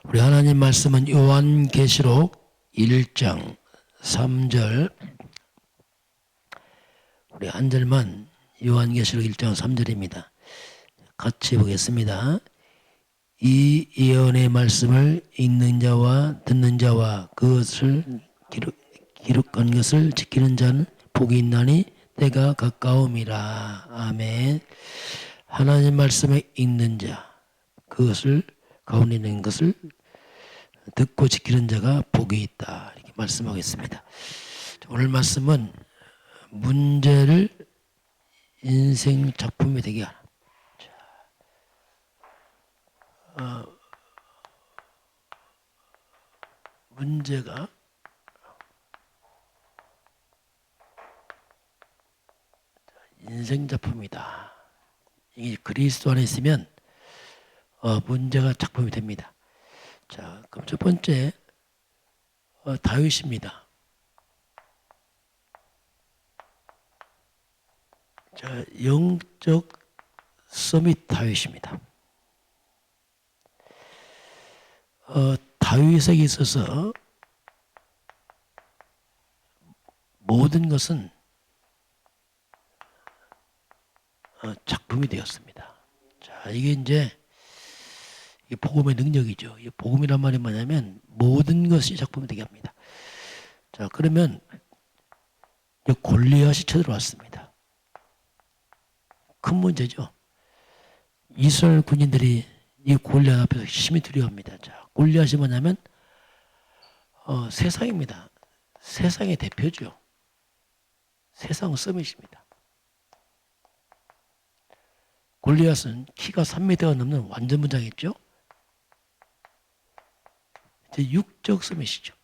우리 하나님 말씀은 요한계시록 1장 3절, 우리 한 절만 요한계시록 1장 3절입니다. 같이 보겠습니다. 이 예언의 말씀을 읽는 자와 듣는 자와 그것을 기록한 것을 지키는 자는 복이 있나니 때가 가까움이라. 아멘. 하나님 말씀을 읽는 자, 그것을 가운데 있는 것을 듣고 지키는 자가 복이 있다, 이렇게 말씀하겠습니다. 오늘 말씀은 문제를 인생 작품이 되게 하라. 문제가 인생 작품이다. 이게 그리스도 안에 있으면 문제가 작품이 됩니다. 자, 그럼 첫 번째 다윗입니다. 자, 영적 서밋 다윗입니다. 다윗에게 있어서 모든 것은 작품이 되었습니다. 자, 이게 이제 복음의 능력이죠. 이 복음이란 말이 뭐냐면 모든 것이 작품이 되게 합니다. 자, 그러면 골리앗이 쳐들어왔습니다. 큰 문제죠. 이스라엘 군인들이 이 골리앗 앞에서 심히 두려워합니다. 자, 골리앗이 뭐냐면 세상입니다. 세상의 대표죠. 세상 서밋입니다. 골리앗은 키가 3m가 넘는 완전 무장했죠. 이제 육적 서밋이죠.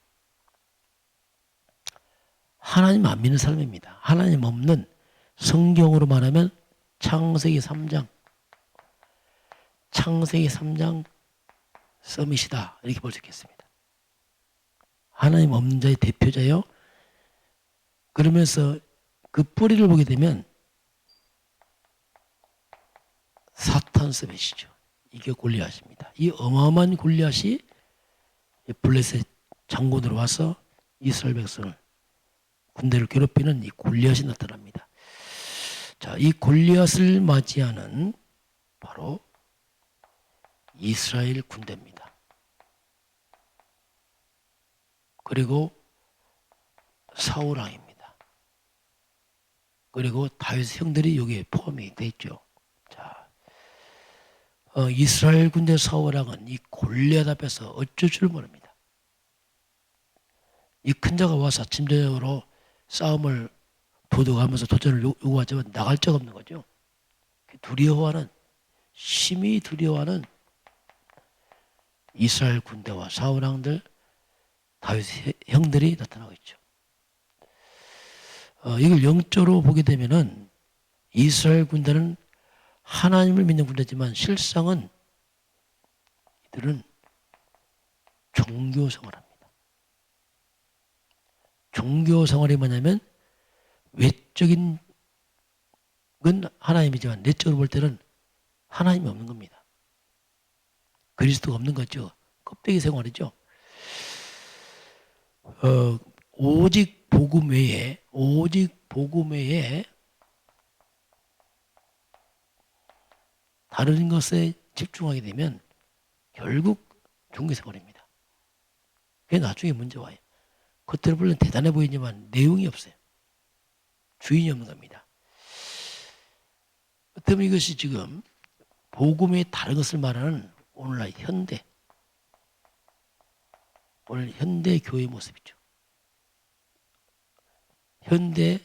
하나님 안 믿는 사람입니다. 하나님 없는, 성경으로 말하면 창세기 3장 서밋이다, 이렇게 볼 수 있겠습니다. 하나님 없는 자의 대표자요. 그러면서 그 뿌리를 보게 되면 사탄 서밋이죠. 이게 골리앗입니다. 이 어마어마한 골리앗이 블레셋 장군으로 와서 이스라엘 백성을, 군대를 괴롭히는 이 골리앗이 나타납니다. 자, 이 골리앗을 맞이하는 바로 이스라엘 군대입니다. 그리고 사울 왕입니다. 그리고 다윗 형들이 여기에 포함이 되어 있죠. 자, 이스라엘 군대 사울 왕은 이 골리앗 앞에서 어쩔 줄 모릅니다. 이 큰 자가 와서 아침 저녁으로 싸움을 도둑하면서 도전을 요구하지만 나갈 적 없는 거죠. 두려워하는, 심히 두려워하는 이스라엘 군대와 사울 왕들, 다윗 형들이 나타나고 있죠. 이걸 영적으로 보게 되면은 이스라엘 군대는 하나님을 믿는 군대지만 실상은 이들은 종교 생활합니다. 종교 생활이 뭐냐면 외적인 건 하나님이지만 내적으로 볼 때는 하나님이 없는 겁니다. 그리스도가 없는 거죠. 껍데기 생활이죠. 오직 복음 외에 다른 것에 집중하게 되면 결국 종교생활입니다. 그게 나중에 문제 와요. 겉으로 보면 대단해 보이지만 내용이 없어요. 주인이 없는 겁니다. 때문에 이것이 지금 복음의 다른 것을 말하는 오늘날 오늘 현대 교회의 모습이죠. 현대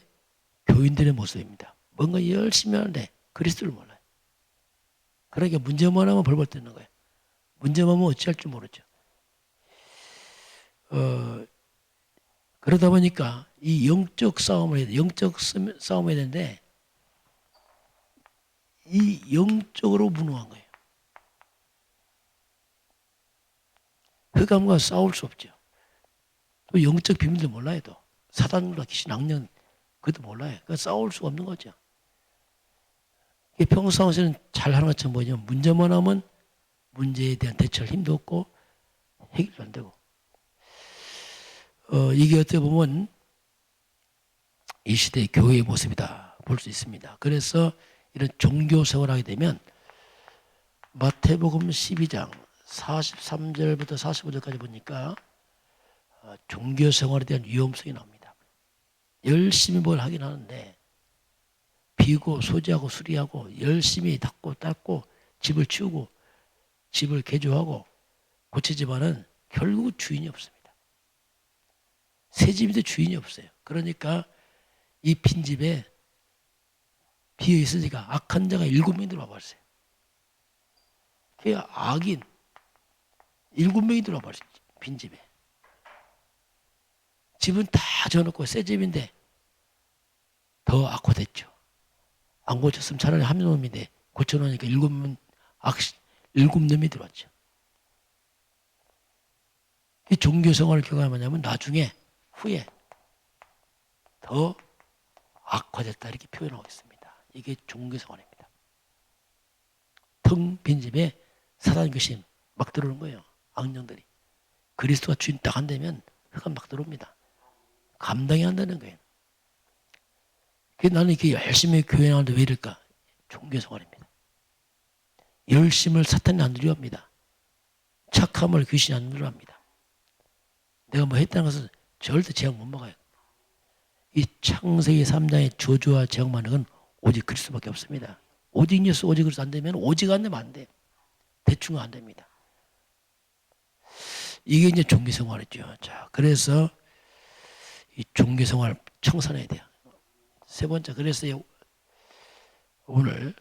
교인들의 모습입니다. 뭔가 열심히 하는데 그리스도를 몰라요. 그러니까 문제만 하면 벌벌 떠는 거예요. 문제만 하면 어찌할 줄 모르죠. 그러다 보니까 이 영적 싸움을 해야 되는데 이 영적으로 무능한 거예요. 흑암과 싸울 수 없죠. 또 영적 비밀도 몰라요. 또 사단과 귀신, 악령, 그것도 몰라요. 그러니까 싸울 수가 없는 거죠. 평상시에는 잘 하는 것처럼 보이지만 문제만 하면 문제에 대한 대처할 힘도 없고 해결도 안 되고. 이게 어떻게 보면 이 시대의 교회의 모습이다 볼 수 있습니다. 그래서 이런 종교 생활을 하게 되면 마태복음 12장 43절부터 45절까지 보니까 종교 생활에 대한 위험성이 나옵니다. 열심히 뭘 하긴 하는데 비고 소지하고 수리하고 열심히 닦고 집을 치우고 집을 개조하고 고치지만은 결국 주인이 없습니다. 새 집인데 주인이 없어요. 그러니까 이 빈집에 비어 있으니까 악한 자가 7명이 들어와 버렸어요. 그 악인 7명이 들어와 버렸어요. 빈집에. 집은 다 지어놓고 새 집인데 더 악화됐죠. 안 고쳤으면 차라리 한 놈인데 고쳐놓으니까 7놈이 들어왔죠. 이 종교 생활을 경험하냐면 나중에 후에 더 악화됐다 이렇게 표현하고 있습니다. 이게 종교 생활입니다. 텅 빈 집에 사단 귀신 막 들어오는 거예요. 악령들이. 그리스도가 주인 딱 한다면 흑암 막 들어옵니다. 감당이 안 되는 거예요. 나는 이렇게 열심히 교회 나가는데 왜 이럴까? 종교 생활입니다. 열심을 사탄이 안 두려워합니다. 착함을 귀신이 안 두려워합니다. 내가 뭐 했다는 것은 절대 재앙 못 먹어요. 이 창세기 3장의 저주와 재앙 많은 건 오직 그리스도밖에 없습니다. 오직 예수, 오직 그리스도 안 되면 오직 안 되면 안 돼. 대충 안 됩니다. 이게 이제 종교 생활이죠. 자, 그래서 이 종교 생활 청산해야 돼요. 세 번째, 그래서 오늘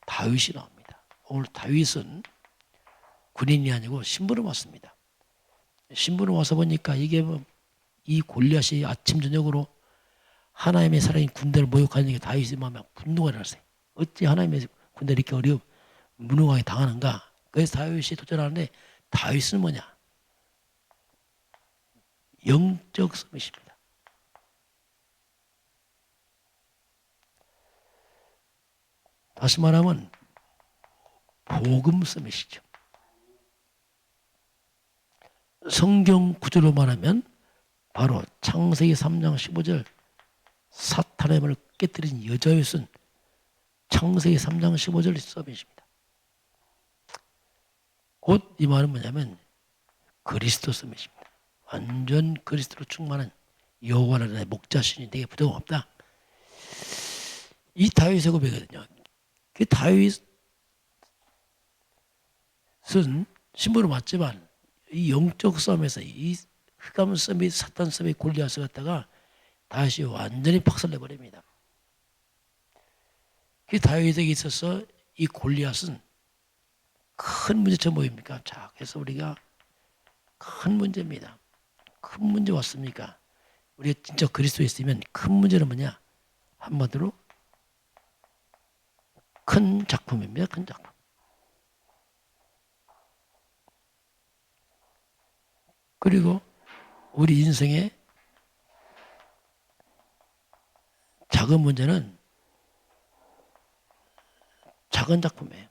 다윗이 나옵니다. 오늘 다윗은 군인이 아니고 신부로 왔습니다. 신부로 와서 보니까 이게 이 골리앗이 아침 저녁으로 하나님의 사랑인 군대를 모욕하는 다윗의 마음에 분노가 일어났어요. 어찌 하나님의 군대를 이렇게 무능하게 당하는가? 그래서 다윗이 도전하는데 다윗은 뭐냐? 영적 서밋입니다. 다시 말하면 복음 서밋이죠. 성경 구조로 말하면 바로 창세기 3장 15절 사탄의 힘을 깨뜨린 여자였은 창세기 3장 15절 서밋입니다. 곧 이 말은 뭐냐면 그리스도 서밋입니다. 완전 그리스도로 충만한 여호와는 내 목자신이 내게 부족함 없다. 이 다윗의 고백이거든요. 그 다윗은 신부로 맞지만 이 영적 싸움에서 이 흑암 싸움이 사탄 싸움이 골리앗을 갖다가 다윗이 완전히 박살내버립니다. 그 다윗에게 있어서 이 골리앗은 큰 문제점 뭐입니까? 자, 그래서 우리가 큰 문제입니다. 큰 문제 왔습니까? 우리가 진짜 그리스도에 있으면 큰 문제는 뭐냐? 한마디로 큰 작품입니다. 큰 작품. 그리고 우리 인생의 작은 문제는 작은 작품이에요.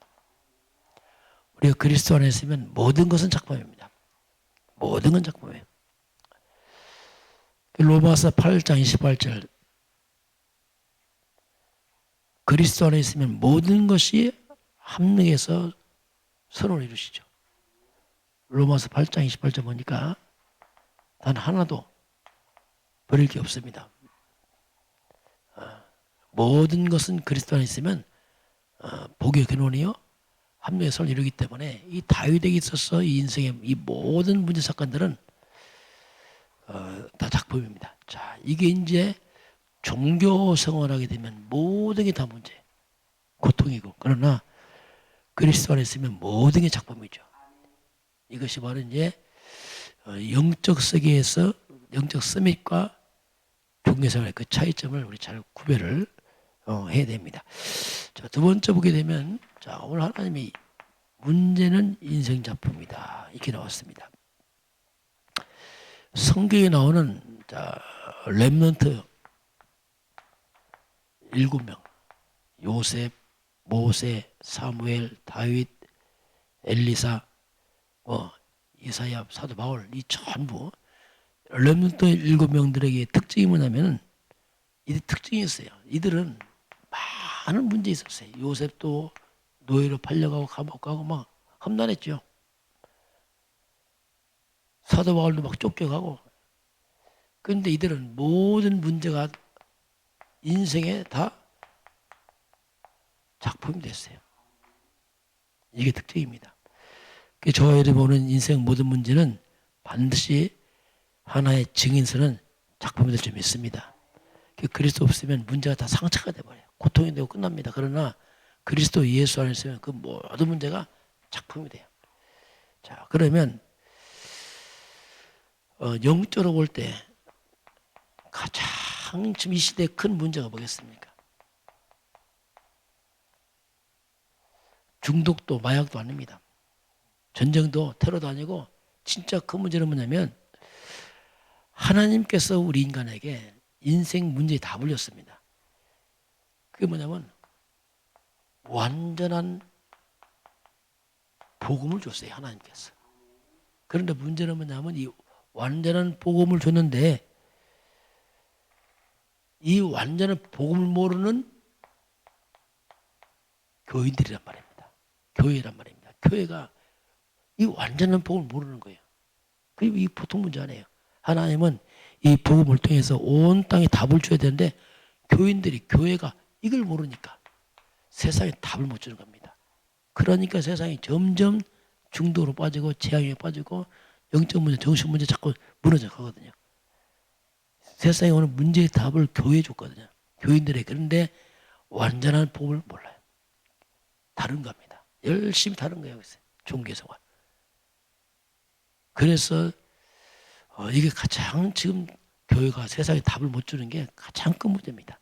우리가 그리스도 안에 있으면 모든 것은 작품입니다. 모든 건 작품이에요. 로마서 8장 28절 그리스도 안에 있으면 모든 것이 합력해서 선을 이루시죠. 로마서 8장 28절 보니까 단 하나도 버릴 게 없습니다. 모든 것은 그리스도 안에 있으면 복의 근원이요 합력의 선을 이루기 때문에 이 다윗에게 있어서 이 인생의 이 모든 문제 사건들은 다 작품입니다. 자, 이게 이제 종교 생활하게 되면 모든 게 다 문제, 고통이고 그러나 그리스도 안에 있으면 모든 게 작품이죠. 이것이 바로 이제 영적 세계에서 영적 서밋과 종교 생활의 그 차이점을 우리 잘 구별을 해야 됩니다. 자, 두 번째 보게 되면 자, 오늘 하나님이 문제는 인생 작품이다 이렇게 나왔습니다. 성경에 나오는 자, 렘넌트 7명 요셉, 모세, 사무엘, 다윗, 엘리사 이사야, 사도 바울 이 전부 렘넌트 7명들에게 특징이 뭐냐면 이 특징이 있어요. 이들은 많은 문제 있었어요. 요셉도 노예로 팔려가고 감옥 가고 막 험난했죠. 사도 바울도 막 쫓겨가고. 그런데 이들은 모든 문제가 인생에 다 작품이 됐어요. 이게 특징입니다. 저와 여러분이 보는 인생 모든 문제는 반드시 하나의 증인서는 작품이 될 줄 믿습니다. 그리스도 없으면 문제가 다 상처가 돼버려요. 고통이 되고 끝납니다. 그러나 그리스도 예수 안에 있으면 그 모든 문제가 작품이 돼요. 자, 그러면 영적으로 볼 때 가장 지금 이 시대의 큰 문제가 뭐겠습니까? 중독도 마약도 아닙니다. 전쟁도 테러도 아니고 진짜 큰 문제는 뭐냐면 하나님께서 우리 인간에게 인생 문제에 답을 줬습니다. 그게 뭐냐면 완전한 복음을 줬어요. 하나님께서. 그런데 문제는 뭐냐면 이 완전한 복음을 줬는데 이 완전한 복음을 모르는 교인들이란 말입니다. 교회란 말입니다. 교회가 이 완전한 복음을 모르는 거예요. 그리고 이 보통 문제 아니에요. 하나님은 이 복음을 통해서 온 땅에 답을 줘야 되는데 교인들이 교회가 이걸 모르니까 세상에 답을 못 주는 겁니다. 그러니까 세상이 점점 중독으로 빠지고 재앙에 빠지고 영적 문제, 정신 문제 자꾸 무너져 가거든요. 세상에 오는 문제의 답을 교회에 줬거든요. 교인들에게. 그런데 완전한 복음을 몰라요. 다른 겁니다. 열심히 다른 거예요. 종교생활. 그래서 이게 가장 지금 교회가 세상에 답을 못 주는 게 가장 큰 문제입니다.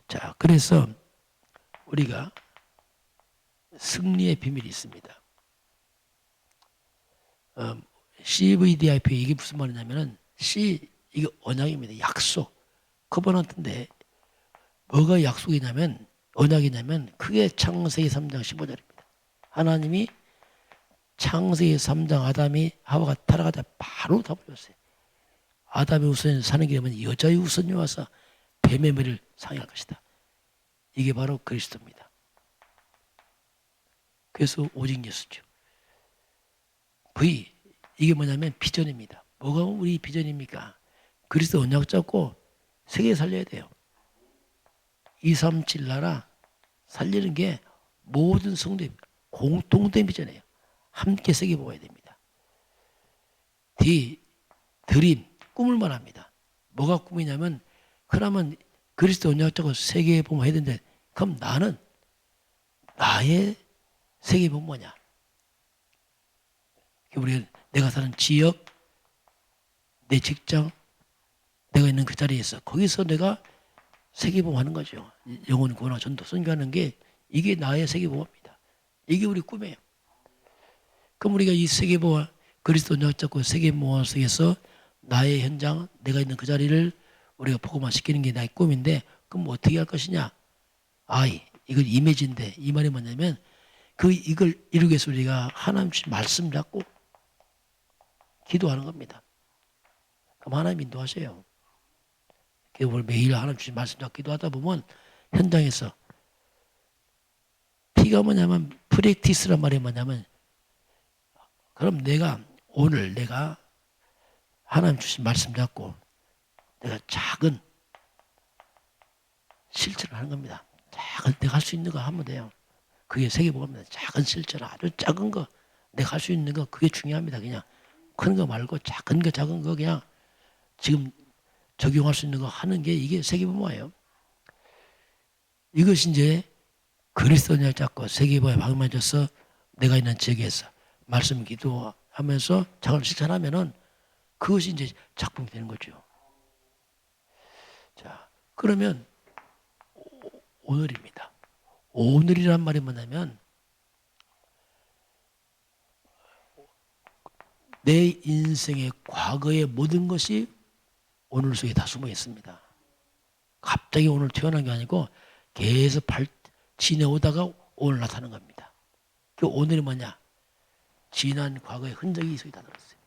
자, 그래서 우리가 승리의 비밀이 있습니다. CVDIP 이게 무슨 말이냐면은 이게 언약입니다. 약속, 커버넌트인데 뭐가 약속이냐면 언약이냐면 그게 창세기 3장 15절입니다. 하나님이 창세기 3장 아담이 하와가 타락하자 바로 답을 줬어요. 아담의 우선이 사는 길이면 여자의 우선이 와서 뱀의 머리를 상할 것이다. 이게 바로 그리스도입니다. 그래서 오직 예수죠. 이게 뭐냐면 비전입니다. 뭐가 우리 비전입니까? 그리스도 언약 잡고 세계 살려야 돼요. 237 나라 살리는 게 모든 성도의 공통된 비전이에요. 함께 세계 보아야 됩니다. 드림, 꿈을 말합니다. 뭐가 꿈이냐면 그러면 그리스도 언약 잡고 세계에 보면 해야 되는데 그럼 나의 세계 보면 뭐냐? 내가 사는 지역, 내 직장, 내가 있는 그 자리에서 거기서 내가 세계보험하는 거죠. 영혼 구원과 전도 선교하는 게 이게 나의 세계보험입니다. 이게 우리 꿈이에요. 그럼 우리가 이 세계보험 그리스도 언약 잡고 세계보험 속에서 나의 현장, 내가 있는 그 자리를 우리가 복음화 시키는 게 나의 꿈인데 그럼 어떻게 할 것이냐? 이걸 이미지인데 이 말이 뭐냐면 이걸 이루기 위해서 우리가 하나님 주신 말씀 잡고 기도하는 겁니다. 그럼 하나님 인도하세요. 매일 하나님 주신 말씀 잡고 기도하다 보면 현장에서 P가 뭐냐면 프랙티스란 말이 뭐냐면 그럼 오늘 내가 하나님 주신 말씀 잡고 내가 작은 실천을 하는 겁니다. 작은 내가 할 수 있는 거 하면 돼요. 그게 세계복음입니다. 작은 실천 아주 작은 거 내가 할 수 있는 거 그게 중요합니다. 그냥 큰 거 말고 작은 거 그냥 지금 적용할 수 있는 거 하는 게 이게 세계복음이에요. 이것이 이제 그리스도인을 잡고 세계복음에 방문해서 내가 있는 지역에서 말씀 기도하면서 작은 실천하면은 그것이 이제 작품이 되는 거죠. 자, 그러면 오늘입니다. 오늘이란 말이 뭐냐면 내 인생의 과거의 모든 것이 오늘 속에 다 숨어 있습니다. 갑자기 오늘 태어난 게 아니고 계속 지내오다가 오늘 나타나는 겁니다. 그 오늘이 뭐냐? 지난 과거의 흔적이 이 속에 다 들었어요.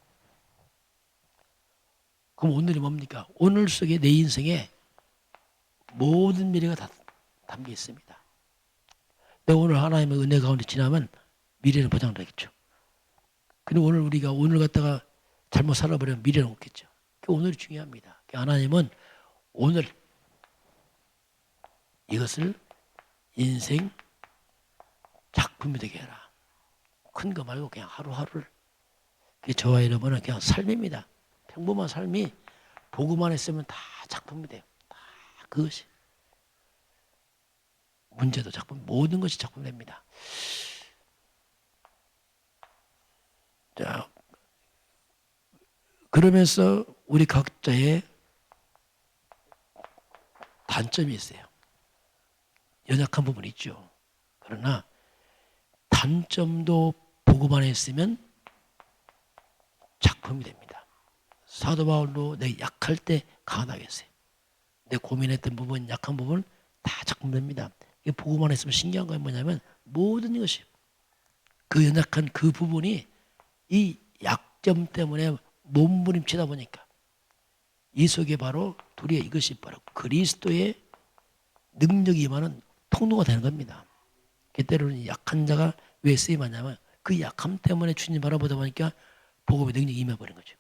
그럼 오늘이 뭡니까? 오늘 속에 내 인생에 모든 미래가 다 담겨 있습니다. 내가 오늘 하나님의 은혜 가운데 지나면 미래는 보장되겠죠. 근데 오늘 우리가 오늘 갖다가 잘못 살아버리면 미래는 없겠죠. 그 오늘이 중요합니다. 하나님은 오늘 이것을 인생 작품이 되게 해라. 큰 거 말고 그냥 하루하루를. 저와 여러분은 그냥 삶입니다. 평범한 삶이 보고만 했으면 다 작품이 돼요. 다 그것이. 문제도 작품, 모든 것이 작품됩니다. 자, 그러면서 우리 각자의 단점이 있어요. 연약한 부분이 있죠. 그러나 단점도 보고만 했으면 작품이 됩니다. 사도 바울도 내 약할 때 강하다고 했어요. 내 고민했던 부분, 약한 부분 다 작품됩니다. 이게 보고만 했으면 신기한 건 뭐냐면 모든 것이 그 연약한 그 부분이 이 약점 때문에 몸부림치다 보니까 이 속에 바로 둘이 이것이 바로 그리스도의 능력이 임하는 통로가 되는 겁니다. 때로는 약한 자가 왜 쓰임하냐면 그 약함 때문에 주님 바라보다 보니까 복음의 능력이 임해버린 거죠.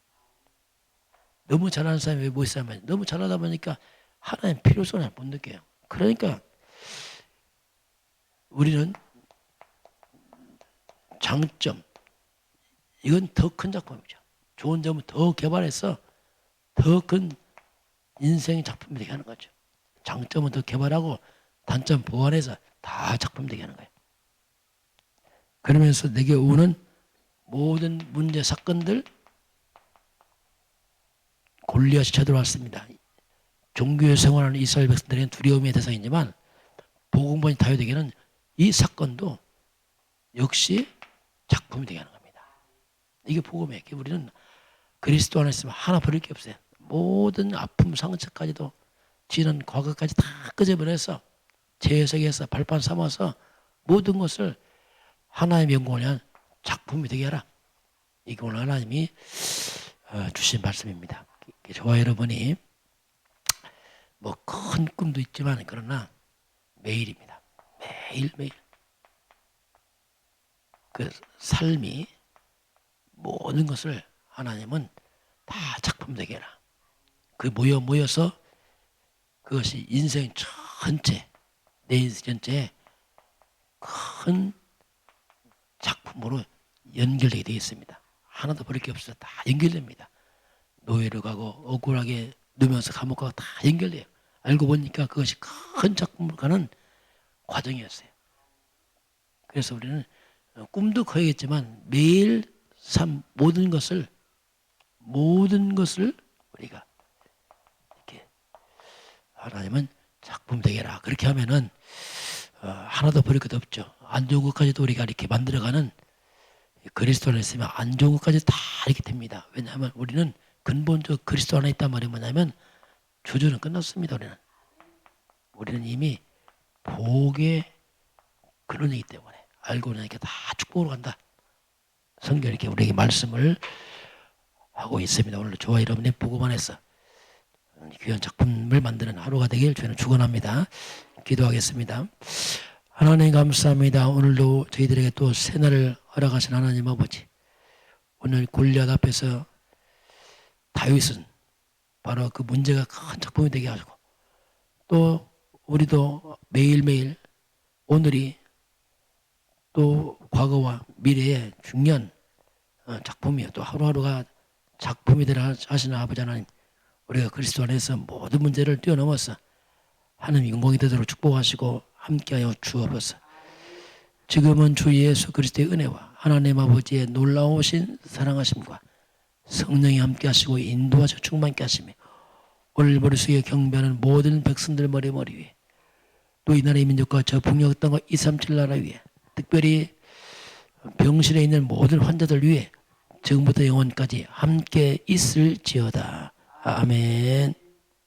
너무 잘하는 사람이 왜 못 살면 너무 잘하다 보니까 하나님 필요성을 못 느껴요. 그러니까 우리는 장점 이건 더 큰 작품이죠. 좋은 점은 더 개발해서 더 큰 인생의 작품이 되게 하는 거죠. 장점은 더 개발하고 단점 보완해서 다 작품 되게 하는 거예요. 그러면서 내게 오는 모든 문제 사건들 골리앗이 쳐들어왔습니다. 종교에 생활하는 이스라엘 백성들에게는 두려움의 대상이지만 복음본이 다효되게는 이 사건도 역시 작품이 되게 하는 겁니다. 이게 복음이에요. 우리는 그리스도 안에 있으면 하나 버릴 게 없어요. 모든 아픔 상처까지도 지난 과거까지 다 끄집어내서 재해석해서 발판 삼아서 모든 것을 하나님의 영광을 위한 작품이 되게 하라. 이게 오늘 하나님이 주신 말씀입니다. 저와 여러분이 뭐 큰 꿈도 있지만 그러나 매일입니다. 매일매일 그 삶이 모든 것을 하나님은 다 작품 되게 해라. 그 모여서 그것이 인생 전체 내 인생 전체에 큰 작품으로 연결되게 되어 있습니다. 하나도 버릴 게 없어요. 다 연결됩니다. 노예로 가고 억울하게 누면서 감옥 가고 다 연결돼요. 알고 보니까 그것이 큰 작품으로 가는 과정이었어요. 그래서 우리는 꿈도 커야겠지만 매일 삶 모든 것을 우리가 이렇게 하나님은 작품 되게라. 그렇게 하면은 하나도 버릴 것 없죠. 안 좋은 것까지도 우리가 이렇게 만들어가는 그리스도 안에 있으면 안 좋은 것까지 다 이렇게 됩니다. 왜냐하면 우리는 근본적 그리스도 안에 있단 말이 뭐냐면 주주는 끝났습니다. 우리는 이미 복의 근원이기 때문에 알고 나니까 다 축복으로 간다. 성경 이렇게 우리에게 말씀을 하고 있습니다. 오늘 저와 여러분의 복음 안에서 귀한 작품을 만드는 하루가 되길 저희는 축원합니다. 기도하겠습니다. 하나님 감사합니다. 오늘도 저희들에게 또 새날을 허락하신 하나님 아버지, 오늘 골리앗 앞에서 다윗은 바로 그 문제가 큰 작품이 되게 하시고 또 우리도 매일매일 오늘이 또 과거와 미래의 중요한 작품이요. 또 하루하루가 작품이 되라 하시는 아버지 하나님, 우리가 그리스도 안에서 모든 문제를 뛰어넘어서 하나님 영광이 되도록 축복하시고 함께하여 주옵소서. 지금은 주 예수 그리스도의 은혜와 하나님 아버지의 놀라우신 사랑하심과 성령이 함께하시고 인도하시고 충만케 하시며 오늘 머릿속에 경배하는 모든 백성들 머리 위에 또 이 나라의 민족과 저 북녘 땅과 237 나라 위에 특별히 병실에 있는 모든 환자들 위에 지금부터 영원까지 함께 있을지어다. 아멘.